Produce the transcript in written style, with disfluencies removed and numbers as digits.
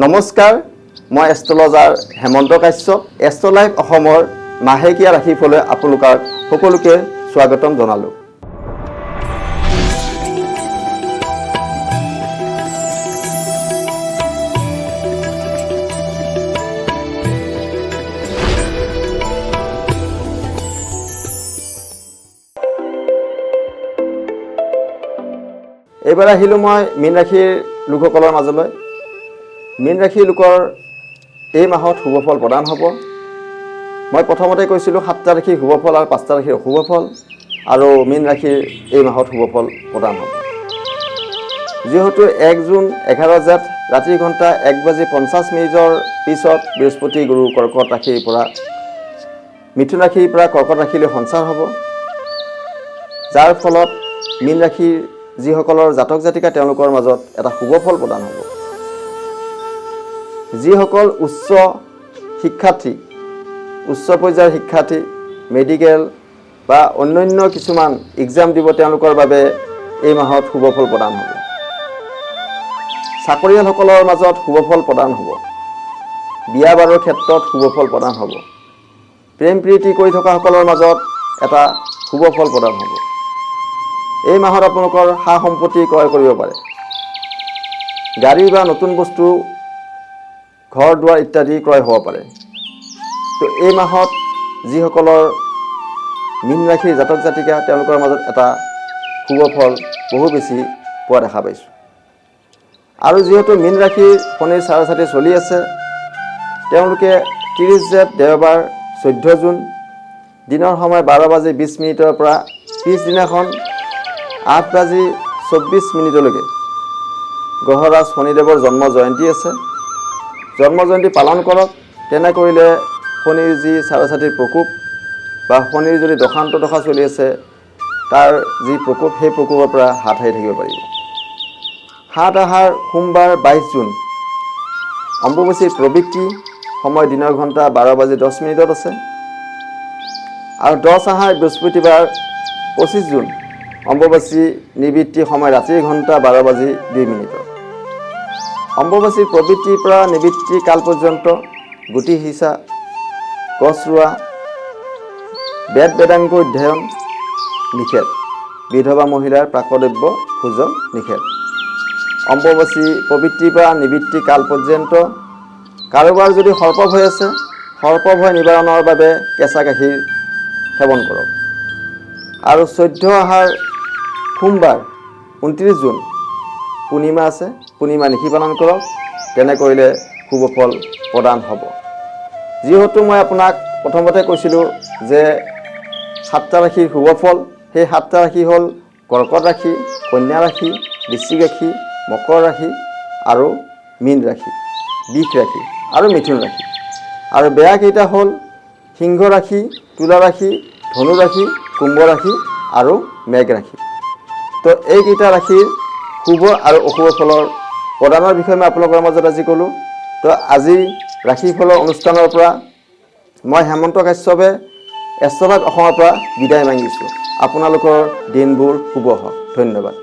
নমস্কাৰ, মই এষ্ট্ৰলজাৰ হেমন্ত কাশ্যপ। এষ্ট্ৰলাইভ অসমৰ মাহেকীয়া ৰাশিফললৈ আপোনালোকক সকলোকে স্বাগতম জনালোঁ। এইবাৰ আহিলোঁ মই মীন ৰাশিৰ লোকসকলৰ মাজলৈ। মীন ৰাশিৰ লোকৰ এই মাহত শুভফল প্ৰদান হ'ব। মই প্ৰথমতে কৈছিলোঁ 7টা ৰাশিৰ শুভফল আৰু 5টা ৰাশিৰ অশুভ ফল, আৰু মীন ৰাশিৰ এই মাহত শুভফল প্ৰদান হ'ব। যিহেতু 1 জুন 11 জেঠ ৰাতি ঘণ্টা 1:50 পিছত বৃহস্পতি গুৰু কৰ্কট ৰাশিৰ পৰা মিথুন ৰাশিৰ পৰা কৰ্কট ৰাশিলৈ সঞ্চাৰ হ'ব, যাৰ ফলত মীন ৰাশিৰ যিসকলৰ জাতক জাতিকা তেওঁলোকৰ মাজত এটা শুভফল প্ৰদান হ'ব। যিসকল উচ্চ শিক্ষাৰ্থী, উচ্চ পৰ্যায়ৰ শিক্ষাৰ্থী, মেডিকেল বা অন্যান্য কিছুমান এক্সাম দিব, তেওঁলোকৰ বাবে এই মাহত শুভফল প্ৰদান হ'ব। চাকৰিয়ালসকলৰ মাজত শুভফল প্ৰদান হ'ব। বিয়া বাৰুৰ ক্ষেত্ৰত শুভফল প্ৰদান হ'ব। প্ৰেম প্ৰীতি কৰি থকাসকলৰ মাজত এটা শুভফল প্ৰদান হ'ব। এই মাহত আপোনালোকৰ সা সম্পত্তি ক্ৰয় কৰিব পাৰে। গাড়ী বা নতুন বস্তু, ঘৰ দুৱাৰ ইত্যাদি ক্ৰয় হ'ব পাৰে। তো এই মাহত যিসকলৰ মীন ৰাশিৰ জাতক জাতিকা তেওঁলোকৰ মাজত এটা শুভফল বহু বেছি পোৱা দেখা পাইছোঁ। আৰু যিহেতু মীন ৰাশিৰ শনিৰ চাৰচাতি চলি আছে, তেওঁলোকে 30 জেঠ দেওবাৰ 14 জুন দিনৰ সময় 12:20 পৰা পিছদিনাখন 8:24 গ্ৰহৰাজ শনিদেৱৰ জন্ম জয়ন্তী আছে। জন্ম জয়ন্তী পালন কৰক। তেনে কৰিলে শনিৰ যি চাৰচাতিৰ প্ৰকোপ বা শনিৰ যদি দশান্ত দশা চলি আছে, তাৰ যি প্ৰকোপ, সেই প্ৰকোপৰ পৰা হাত সাৰি থাকিব পাৰিব। 7 আহাৰ সোমবাৰ 22 জুন অম্বুবাচীৰ প্ৰবৃত্তি, সময় দিনৰ ঘণ্টা 12:10 আছে। আৰু 10 আহাৰ বৃহস্পতিবাৰ 25 জুন অম্বুবাচী নিবৃত্তি, সময় ৰাতিৰ ঘণ্টা 12:02। অম্বুবাচীৰ প্ৰবৃত্তিৰ পৰা নিবৃত্তি কাল পৰ্যন্ত গুটি সিঁচা, গছ ৰোৱা, বেদ বেদাংগ অধ্যয়ন নিষেধ। বিধৱা মহিলাৰ প্ৰাকদ্ৰব্য ভোজন নিষেধ। অম্বুবাচী প্ৰবৃত্তিৰ পৰা নিবৃত্তি কাল পৰ্যন্ত কাৰোবাৰ যদি সৰ্পভয় আছে, সৰ্পভয় নিবাৰণৰ বাবে কেঁচা গাখীৰ সেৱন কৰক। আৰু 14 আহাৰ সোমবাৰ 29 জুন পূৰ্ণিমা আছে, পূৰ্ণিমা নিশি পালন কৰক। তেনে কৰিলে শুভফল প্ৰদান হ'ব। যিহেতু মই আপোনাক প্ৰথমতে কৈছিলোঁ যে 7টা ৰাশিৰ শুভফল, সেই 7টা ৰাশি হ'ল কৰ্কট ৰাশি, কন্যা ৰাশি, বৃশ্চিক ৰাশি, মকৰ ৰাশি আৰু মীন ৰাশি, বৃষ ৰাশি আৰু মিথুন ৰাশি। আৰু বেয়া কেইটা হ'ল সিংহ ৰাশি, তুলা ৰাশি, ধনু ৰাশি, কুম্ভ ৰাশি আৰু মেঘ ৰাশি। তো এইকেইটা ৰাশিৰ শুভ আৰু অশুভ ফলৰ প্ৰদানৰ বিষয়ে মই আপোনালোকৰ মাজত আজি ক'লোঁ। তো আজি ৰাশিফলৰ অনুষ্ঠানৰ পৰা মই হেমন্ত কাশ্যপে এষ্ট্ৰলাইভ অসমৰ পৰা বিদায় মাগিছোঁ। আপোনালোকৰ দিনবোৰ শুভ হওক। ধন্যবাদ।